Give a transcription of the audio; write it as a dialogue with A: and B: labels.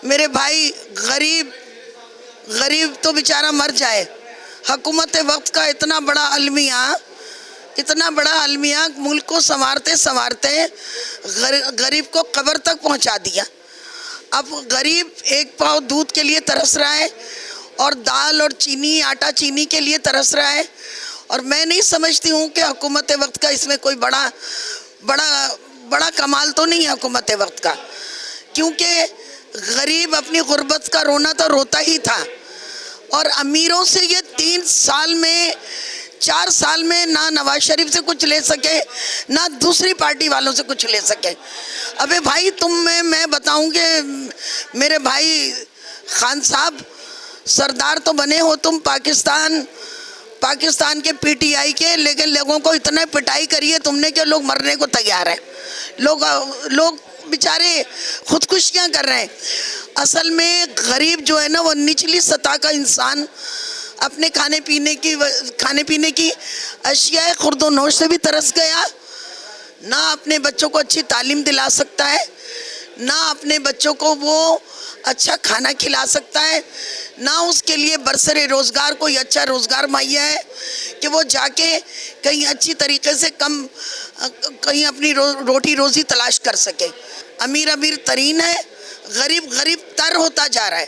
A: میرے بھائی غریب تو بیچارہ مر جائے، حکومت وقت کا اتنا بڑا المیہ ملک کو سنوارتے غریب کو قبر تک پہنچا دیا۔ اب غریب ایک پاؤ دودھ کے لیے ترس رہا ہے اور دال اور چینی، آٹا چینی کے لیے ترس رہا ہے، اور میں نہیں سمجھتی ہوں کہ حکومت وقت کا اس میں کوئی بڑا کمال تو نہیں ہے حکومت وقت کا، کیونکہ غریب اپنی غربت کا رونا تو روتا ہی تھا، اور امیروں سے یہ 4 سال میں نہ نواز شریف سے کچھ لے سکے، نہ دوسری پارٹی والوں سے کچھ لے سکے۔ ابے بھائی میں بتاؤں کہ میرے بھائی خان صاحب، سردار تو بنے ہو تم پاکستان کے پی ٹی آئی کے، لیکن لوگوں کو اتنا پٹائی کریے تم نے کہ لوگ مرنے کو تیار ہیں، لوگ بیچارے خودکشیاں کر رہے ہیں۔ اصل میں غریب جو ہے نا، وہ نچلی سطح کا انسان اپنے کھانے پینے کی اشیاء خرد و نوش سے بھی ترس گیا، نہ اپنے بچوں کو اچھی تعلیم دلا سکتا ہے، نہ اپنے بچوں کو وہ اچھا کھانا کھلا سکتا ہے، نہ اس کے لیے برسر روزگار کوئی اچھا روزگار مہیا ہے کہ وہ جا کے کہیں اچھی طریقے سے کہیں اپنی روٹی روزی تلاش کر سکے۔ امیر ترین ہے، غریب تر ہوتا جا رہا ہے۔